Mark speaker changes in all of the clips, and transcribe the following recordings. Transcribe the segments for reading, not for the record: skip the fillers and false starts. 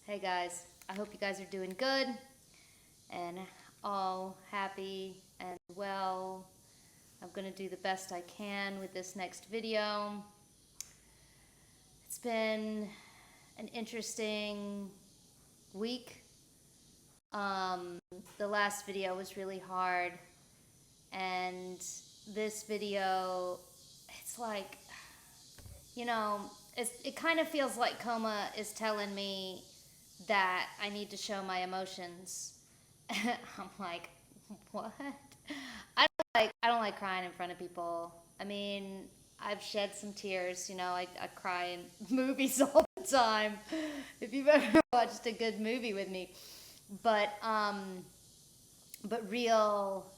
Speaker 1: Hey guys, I hope you guys are doing good and all happy and well. I'm going to do the best I can with this next video. It's been an interesting week. The last video was really hard, and this video, it's like, it kind of feels like Coma is telling me that I need to show my emotions. I'm like, what? I don't like crying in front of people. I mean, I've shed some tears. I cry in movies all the time. If you've ever watched a good movie with me, but real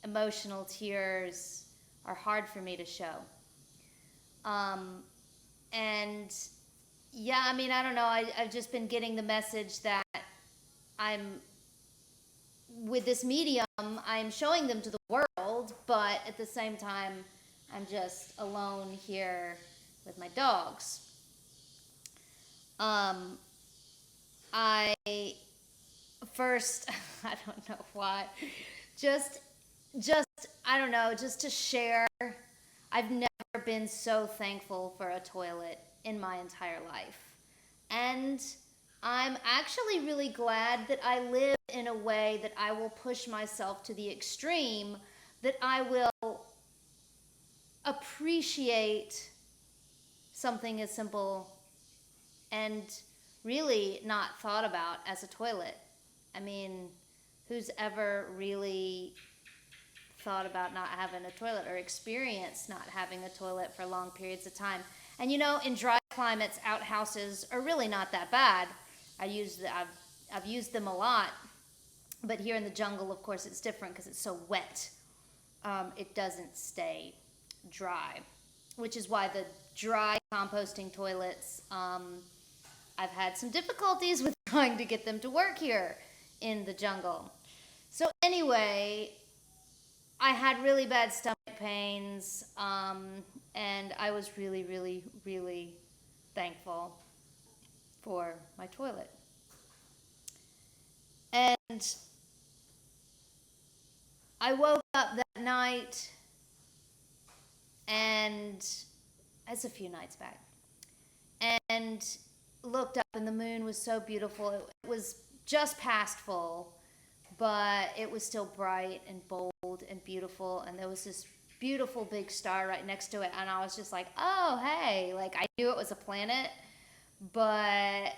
Speaker 1: emotional tears are hard for me to show. And yeah, I mean, I don't know. I've just been getting the message that I'm, with this medium, I'm showing them to the world, but at the same time, I'm just alone here with my dogs. I first, I don't know why, just, I don't know, just to share, I've never been so thankful for a toilet in my entire life. And I'm actually really glad that I live in a way that I will push myself to the extreme, that I will appreciate something as simple and really not thought about as a toilet. I mean, who's ever really thought about not having a toilet or experienced not having a toilet for long periods of time? And in dry climates, outhouses are really not that bad. I've used them a lot, but here in the jungle, of course, it's different because it's so wet. It doesn't stay dry, which is why the dry composting toilets, I've had some difficulties with trying to get them to work here in the jungle. So anyway, I had really bad stomach pains, and I was really, really, really thankful for my toilet. And I woke up that night, and it's a few nights back, and looked up, and the moon was so beautiful. It was just past full, but it was still bright and bold and beautiful, and there was this beautiful big star right next to it, and I was just like, oh, hey, like, I knew it was a planet, but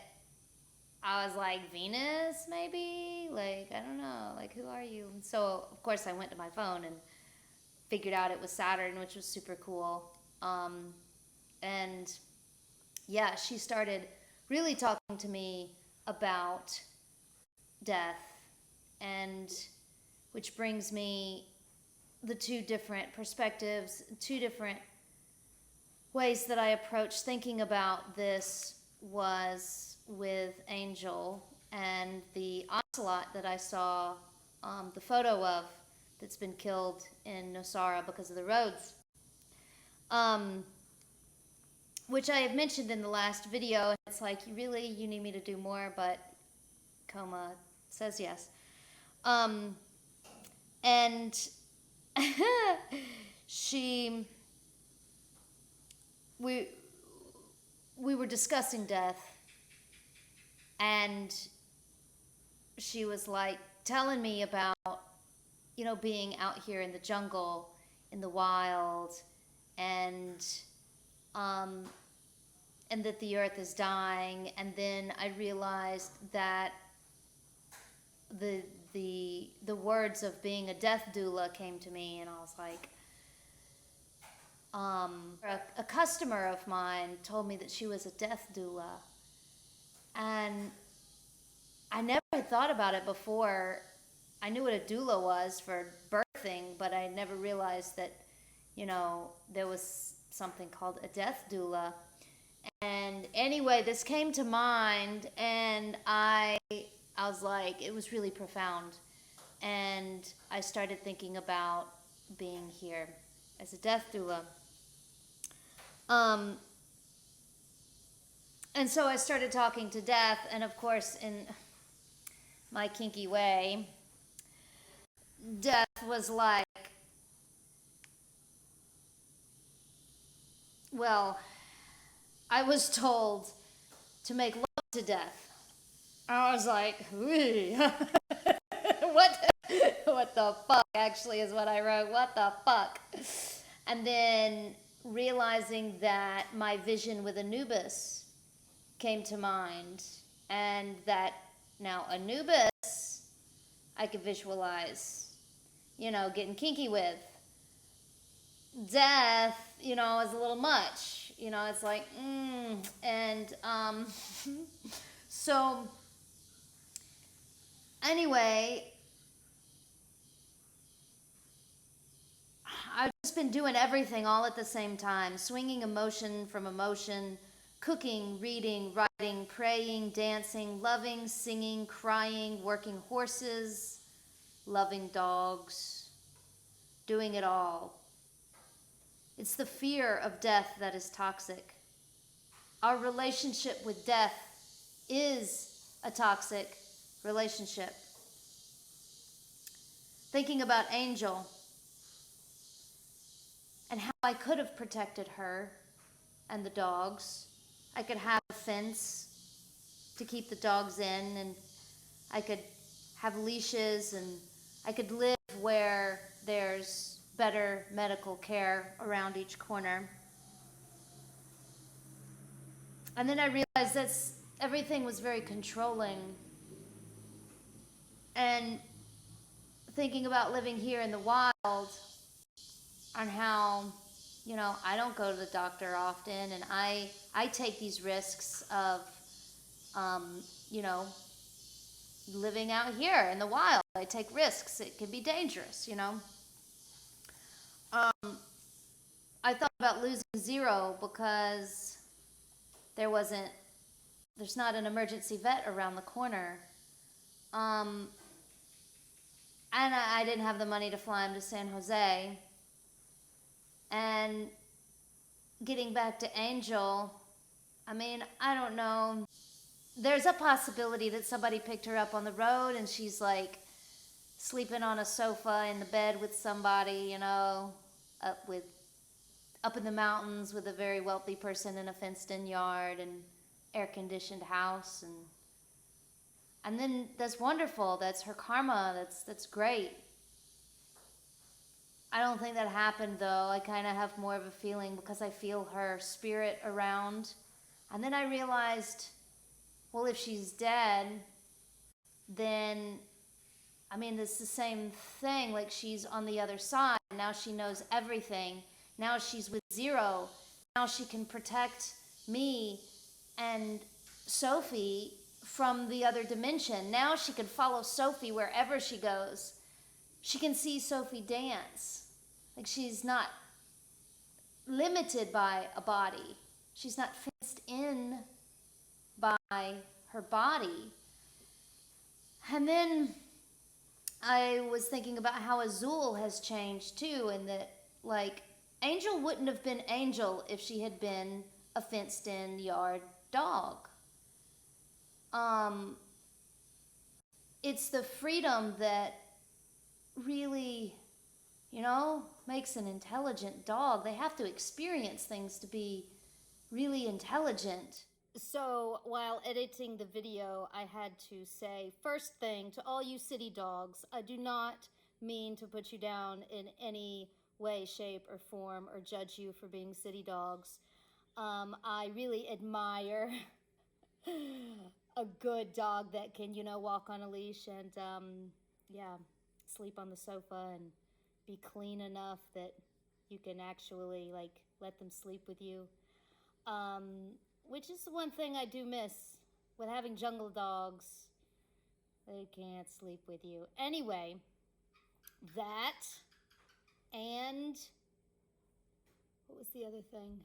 Speaker 1: I was like, Venus, maybe? Like, I don't know. Like, who are you? And so, of course, I went to my phone and figured out it was Saturn, which was super cool. And yeah, she started really talking to me about death, and which brings me the two different perspectives, two different ways that I approach thinking about this was with Angel and the ocelot that I saw the photo of that's been killed in Nosara because of the roads, which I have mentioned in the last video. And it's like, you need me to do more, but Coma says yes. And we were discussing death, and she was like telling me about, being out here in the jungle, in the wild, and that the earth is dying. And then I realized that the words of being a death doula came to me, and I was like, a customer of mine told me that she was a death doula, and I never had thought about it before. I knew what a doula was for birthing, but I never realized that, there was something called a death doula. And anyway, this came to mind, and I was like, it was really profound. And I started thinking about being here as a death doula. And so I started talking to Death, and of course, in my kinky way, Death was like, well, I was told to make love to Death. I was like, what? What the fuck? Actually, is what I wrote. What the fuck? And then realizing that my vision with Anubis came to mind, and that now Anubis I could visualize, getting kinky with. Death, is a little much. It's like, and so anyway, I've just been doing everything all at the same time, swinging emotion from emotion, cooking, reading, writing, praying, dancing, loving, singing, crying, working horses, loving dogs, doing it all. It's the fear of death that is toxic. Our relationship with death is a toxic relationship. Thinking about Angel and how I could have protected her and the dogs. I could have a fence to keep the dogs in, and I could have leashes, and I could live where there's better medical care around each corner. And then I realized that everything was very controlling. And thinking about living here in the wild, on how, I don't go to the doctor often, and I take these risks of, living out here in the wild. I take risks. It can be dangerous, I thought about losing Zero because there's not an emergency vet around the corner. And I didn't have the money to fly him to San Jose. And getting back to Angel, I don't know. There's a possibility that somebody picked her up on the road and she's like sleeping on a sofa in the bed with somebody, up in the mountains with a very wealthy person in a fenced-in yard and air-conditioned house, and then that's wonderful. That's her karma. That's great. I don't think that happened, though. I kind of have more of a feeling because I feel her spirit around. And then I realized, well, if she's dead, then, it's the same thing. Like, she's on the other side. Now she knows everything. Now she's with Zero. Now she can protect me and Sophie from the other dimension. Now she can follow Sophie wherever she goes. She can see Sophie dance. Like, she's not limited by a body. She's not fenced in by her body. And then I was thinking about how Azul has changed too, and that, like, Angel wouldn't have been Angel if she had been a fenced-in yard dog. It's the freedom that really, makes an intelligent dog. They have to experience things to be really intelligent. So while editing the video, I had to say, first thing, to all you city dogs, I do not mean to put you down in any way, shape, or form, or judge you for being city dogs. I really admire a good dog that can, walk on a leash and, sleep on the sofa and be clean enough that you can actually, let them sleep with you. Which is the one thing I do miss with having jungle dogs. They can't sleep with you. Anyway, that, and what was the other thing?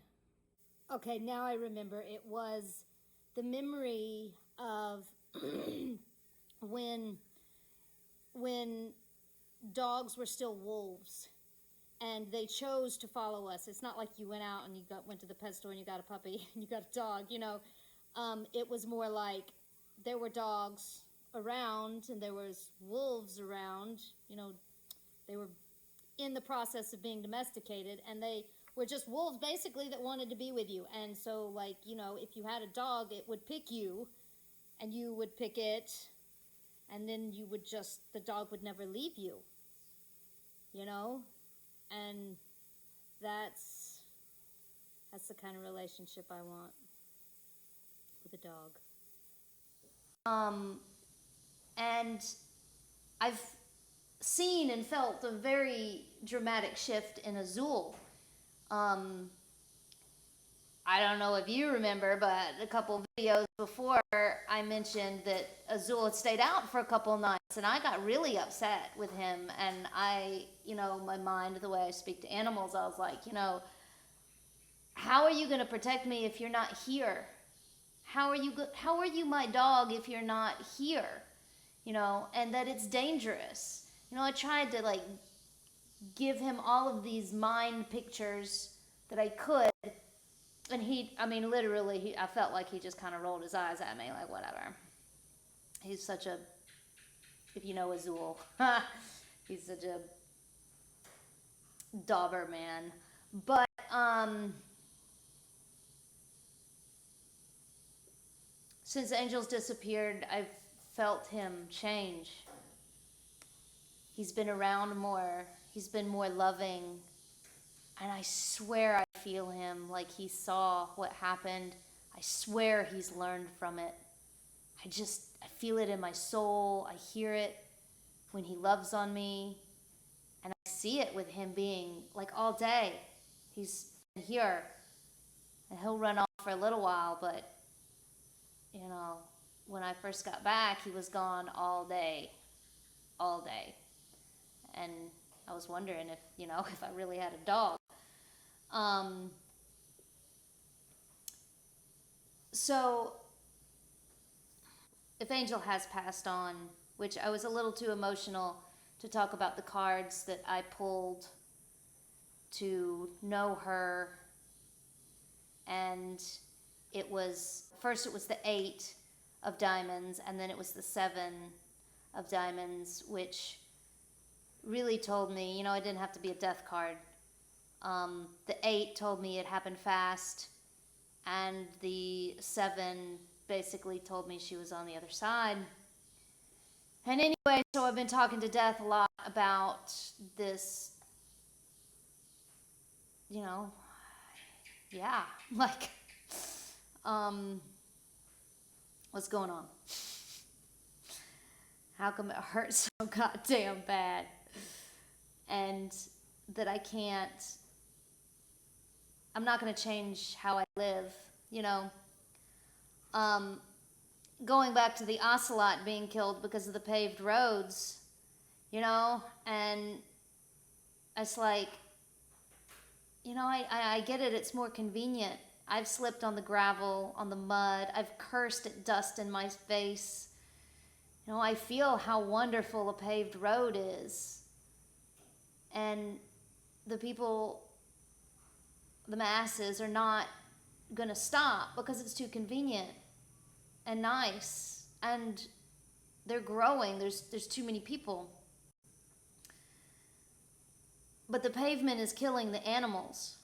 Speaker 1: Okay, now I remember. It was the memory of when dogs were still wolves and they chose to follow us. It's not like you went out and went to the pet store and you got a puppy and you got a dog,
Speaker 2: It was more like there were dogs around and there was wolves around. You know, they were in the process of being domesticated, and they were just wolves basically that wanted to be with you. And so, like, you know, if you had a dog, it would pick you and you would pick it, and then you would just, the dog would never leave you, you know? And that's the kind of relationship I want with a dog.
Speaker 1: Um, and I've seen and felt a very dramatic shift in Azul. Um, I don't know if you remember, but a couple videos before I mentioned that Azul had stayed out for a couple nights, and I got really upset with him. And I, you know, my mind, the way I speak to animals, I was like, you know, how are you going to protect me if you're not here? How are you my dog if you're not here? You know, and that it's dangerous. You know, I tried to like give him all of these mind pictures that I could, and he, I mean, literally, I felt like he just kind of rolled his eyes at me, like whatever. He's such a, if you know Azul, he's such a Doberman. But since Angel's disappeared, I've felt him change. He's been around more. He's been more loving. And I swear I feel him like he saw what happened. I swear he's learned from it. I feel it in my soul. I hear it when he loves on me. And I see it with him being like all day. He's here. And he'll run off for a little while, but, you know, when I first got back, he was gone all day. All day. And I was wondering if, you know, if I really had a dog. Um, so if Angel has passed on, which I was a little too emotional to talk about the cards that I pulled to know her, and it was first it was the 8 of diamonds, and then it was the 7 of diamonds, which really told me, you know, it didn't have to be a death card. The 8 told me it happened fast, and the 7 basically told me she was on the other side. And anyway, so I've been talking to Death a lot about this, you know, yeah, like, um, what's going on? How come it hurts so goddamn bad? And that I'm not going to change how I live, you know. Um, Going back to the ocelot being killed because of the paved roads, you know, and it's like, you know, I get it, it's more convenient. I've slipped on the gravel, on the mud, I've cursed at dust in my face. You know, I feel how wonderful a paved road is. And the people, the masses, are not going to stop because it's too convenient and nice. And they're growing, there's too many people. But the pavement is killing the animals.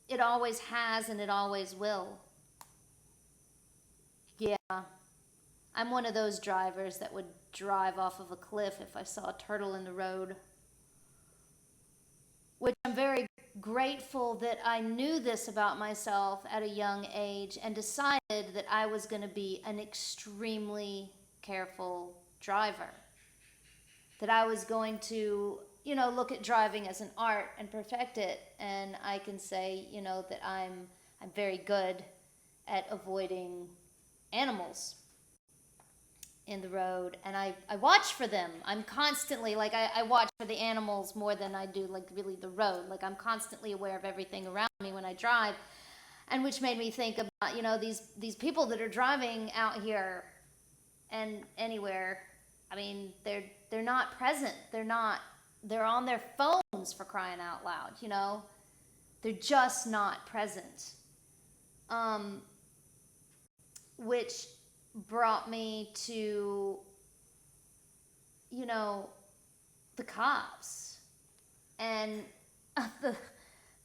Speaker 1: It always has and it always will. Yeah, I'm one of those drivers that would drive off of a cliff if I saw a turtle in the road. Which I'm very grateful that I knew this about myself at a young age and decided that I was going to be an extremely careful driver. That I was going to, you know, look at driving as an art and perfect it. And I can say, you know, that I'm very good at avoiding animals in the road, and I watch for them. I'm constantly like I watch for the animals more than I do like really the road. Like I'm constantly aware of everything around me when I drive, and which made me think about, you know, these people that are driving out here and anywhere. I mean, they're not present. They're on their phones, for crying out loud, you know. They're just not present. Um which brought me to, you know, the cops and the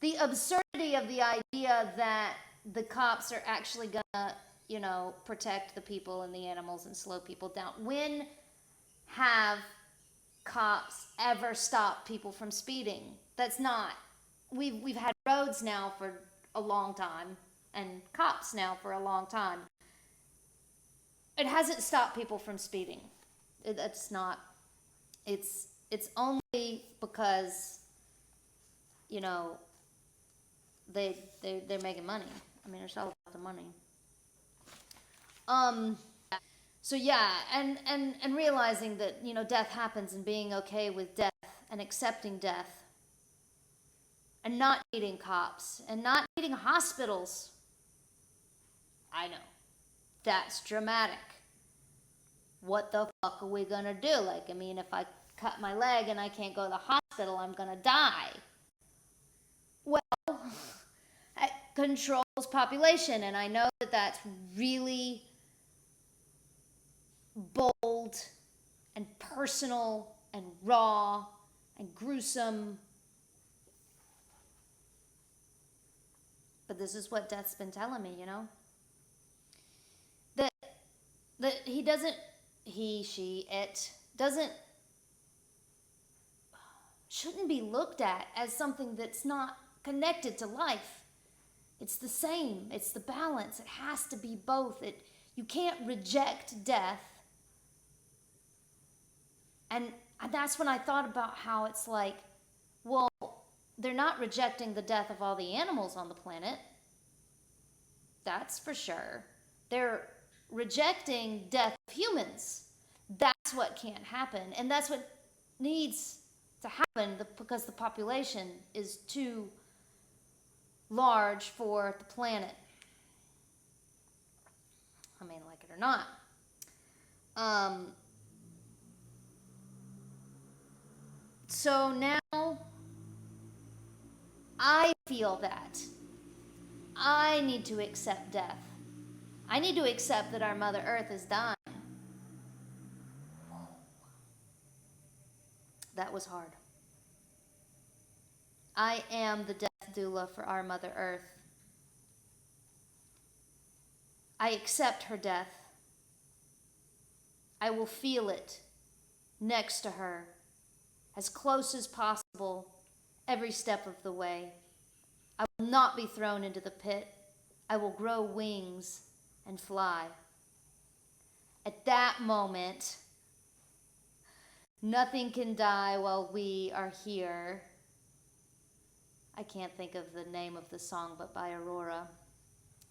Speaker 1: the absurdity of the idea that the cops are actually gonna, protect the people and the animals and slow people down. When have cops ever stopped people from speeding? That's not. We've had roads now for a long time and cops now for a long time. It hasn't stopped people from speeding. It's not. It's only because, you know, they're making money. I mean, it's all about the money. Um. So yeah, and realizing that, death happens and being okay with death and accepting death and not needing cops and not needing hospitals. I know that's dramatic. What the fuck are we gonna do? Like, I mean, if I cut my leg and I can't go to the hospital, I'm gonna die. Well, it controls population, and I know that that's really bold and personal and raw and gruesome. But this is what death's been telling me, That he doesn't, he, she, it doesn't, shouldn't be looked at as something that's not connected to life. It's the same. It's the balance. It has to be both. You can't reject death. And that's when I thought about how it's like, well, they're not rejecting the death of all the animals on the planet. That's for sure. They're rejecting death of humans. That's what can't happen. And that's what needs to happen because the population is too large for the planet. I mean, like it or not. So now I feel that I need to accept death. I need to accept that our Mother Earth is dying. That was hard. I am the death doula for our Mother Earth. I accept her death. I will feel it next to her, as close as possible, every step of the way. I will not be thrown into the pit. I will grow wings and fly. At that moment, nothing can die while we are here. I can't think of the name of the song, but by Aurora.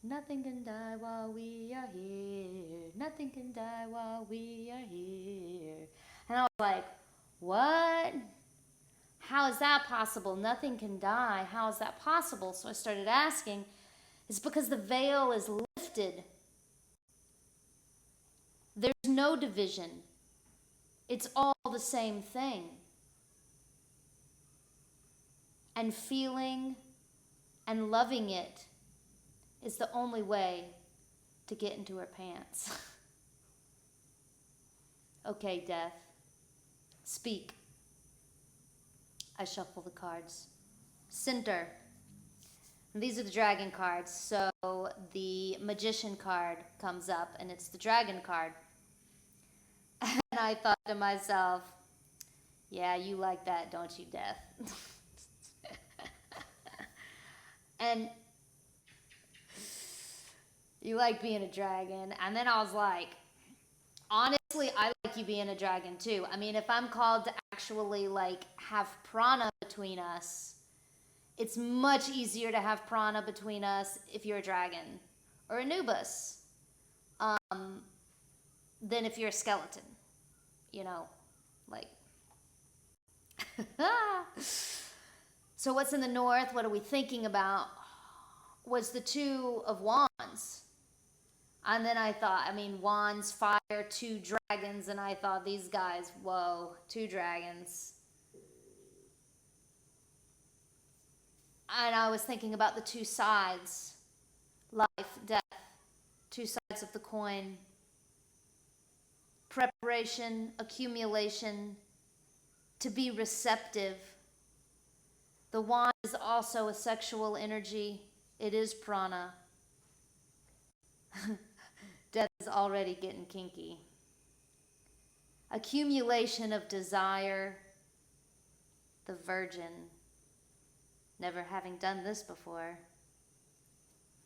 Speaker 1: Nothing can die while we are here. Nothing can die while we are here. And I was like, what? How is that possible? Nothing can die. How is that possible? So I started asking. It's because the veil is lifted. There's no division. It's all the same thing. And feeling and loving it is the only way to get into her pants. Okay, death. Speak. I shuffle the cards. Center. And these are the dragon cards. So the magician card comes up and it's the dragon card. And I thought to myself, yeah, you like that, don't you, Death? And you like being a dragon. And then I was like, honestly, I like you being a dragon too. I mean, if I'm called to actually like have prana between us, it's much easier to have prana between us if you're a dragon or Anubis than if you're a skeleton. Like. So what's in the north? What are we thinking about? Was the Two of Wands. And then I thought, wands, fire, two dragons, and I thought, these guys, whoa, two dragons. And I was thinking about the two sides, life, death, two sides sides of the coin. Preparation, accumulation, to be receptive. The wand is also a sexual energy. It is prana. Death is already getting kinky. Accumulation of desire. The virgin. Never having done this before.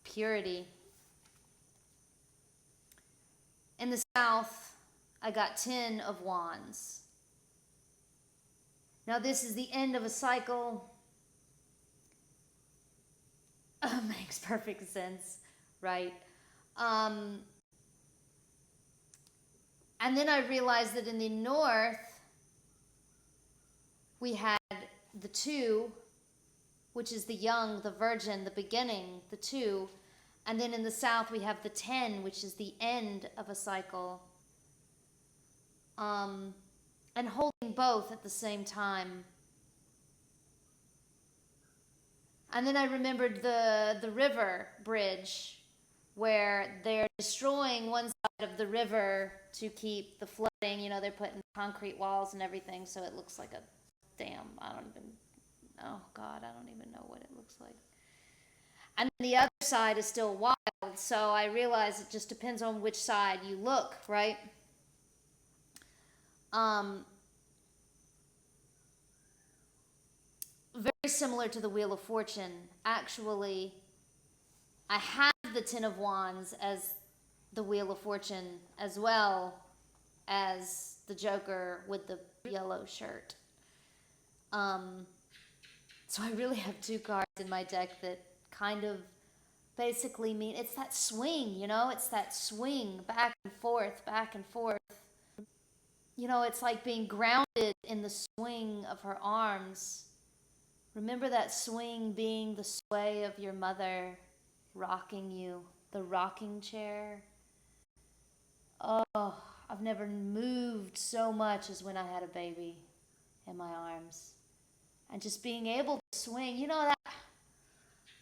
Speaker 1: Purity. In the south, I got 10 of wands. Now this is the end of a cycle. Makes perfect sense, right? And then I realized that in the north, we had the 2, which is the young, the virgin, the beginning, the 2. And then in the south, we have the 10, which is the end of a cycle. And holding both at the same time. And then I remembered the river bridge, where they're destroying one side of the river to keep the flooding. You know, they're putting concrete walls and everything, so it looks like a dam. Oh God, I don't even know what it looks like. And the other side is still wild, so I realize it just depends on which side you look, right? Very similar to the Wheel of Fortune. Actually, I have the 10 of Wands as the Wheel of Fortune, as well as the Joker with the yellow shirt. So I really have 2 cards in my deck that kind of basically mean, it's that swing, you know? It's that swing back and forth, back and forth. You know, it's like being grounded in the swing of her arms. Remember that swing being the sway of your mother rocking you, the rocking chair. Oh, I've never moved so much as when I had a baby in my arms. And just being able to swing, you know, that,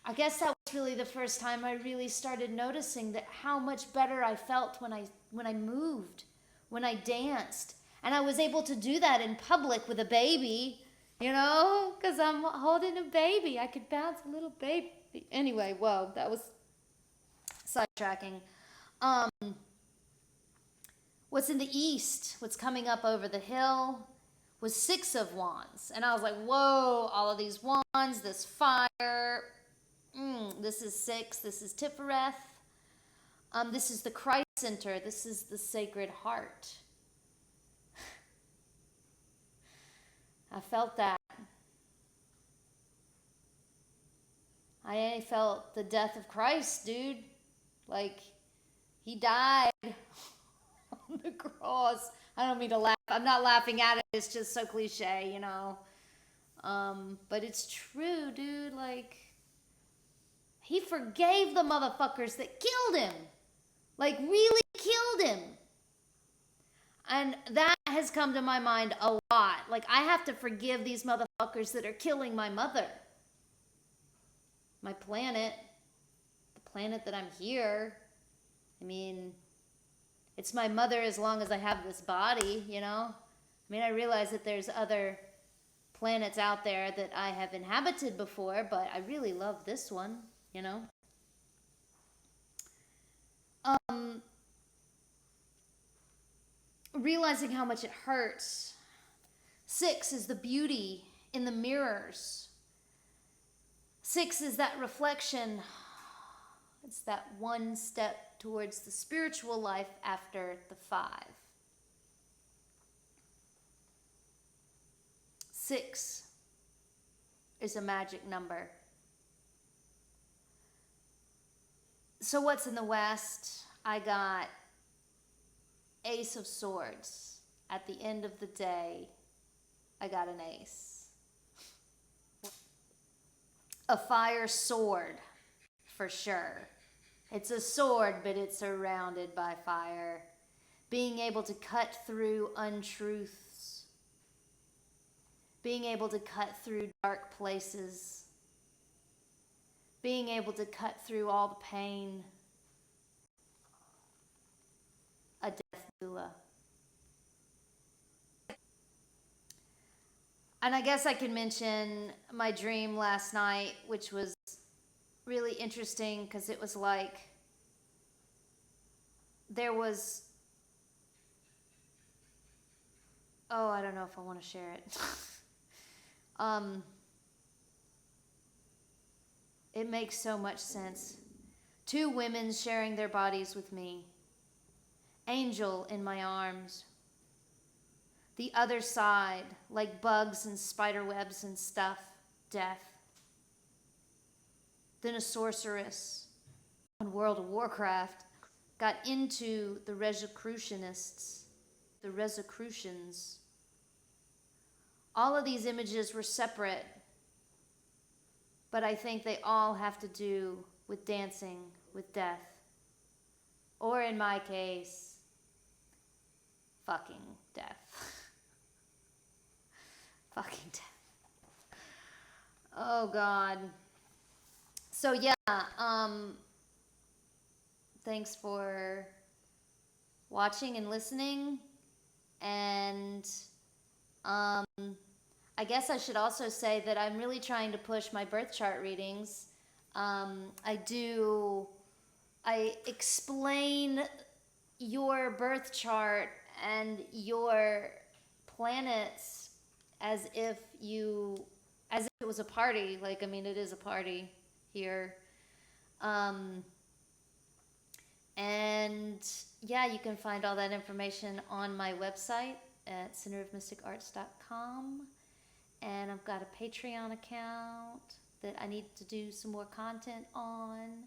Speaker 1: I guess that was really the first time I really started noticing that how much better I felt when I moved, when I danced. And I was able to do that in public with a baby, you know, because I'm holding a baby. I could bounce a little baby. Anyway, whoa, that was sidetracking. What's in the east, what's coming up over the hill, was 6 of Wands. And I was like, whoa, all of these wands, this fire. This is 6. This is Tifereth. This is the Christ Center. This is the Sacred Heart. I felt that. I felt the death of Christ, dude. Like, he died on the cross. I don't mean to laugh. I'm not laughing at it. It's just so cliche, you know. But it's true, dude. Like, he forgave the motherfuckers that killed him. Like, really killed him. And that has come to my mind a lot. Like, I have to forgive these motherfuckers that are killing my mother. My planet. The planet that I'm here. I mean, it's my mother as long as I have this body, you know? I mean, I realize that there's other planets out there that I have inhabited before, but I really love this one, you know? Realizing how much it hurts. 6 is the beauty in the mirrors. 6 is that reflection. It's that one step towards the spiritual life after the 5. 6 is a magic number. So what's in the West? I got Ace of Swords. At the end of the day, I got an ace. A fire sword, for sure. It's a sword, but it's surrounded by fire. Being able to cut through untruths. Being able to cut through dark places. Being able to cut through all the pain. And I guess I can mention my dream last night, which was really interesting because it was like there was, oh, I don't know if I want to share it. um, it makes so much sense. Two women sharing their bodies with me. Angel in my arms. The other side, like bugs and spider webs and stuff, death. Then a sorceress on World of Warcraft got into the Rosicrucianists, the Rosicrucians. All of these images were separate, but I think they all have to do with dancing with death. Or in my case, fucking death. Fucking death. Oh God. So yeah, thanks for watching and listening. And I guess I should also say that I'm really trying to push my birth chart readings. I explain your birth chart and your planets as if it was a party. Like, I mean, it is a party here. And yeah, you can find all that information on my website at centerofmysticarts.com. And I've got a Patreon account that I need to do some more content on.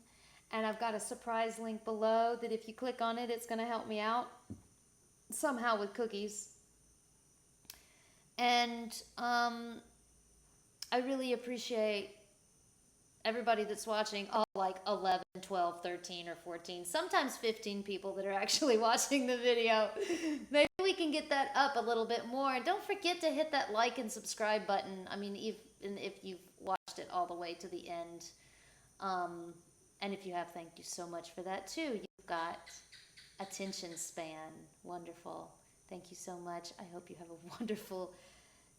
Speaker 1: And I've got a surprise link below that if you click on it, it's going to help me out somehow with cookies. And I really appreciate everybody that's watching, all like 11, 12, 13, or 14, sometimes 15 people that are actually watching the video. Maybe we can get that up a little bit more. And don't forget to hit that like and subscribe button. I mean, if you've watched it all the way to the end. And if you have, thank you so much for that too. You've got attention span. Wonderful. Thank you so much. I hope you have a wonderful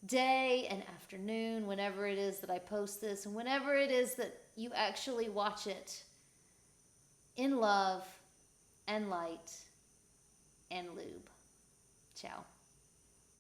Speaker 1: day and afternoon, whenever it is that I post this, and whenever it is that you actually watch it, in love and light and lube. Ciao.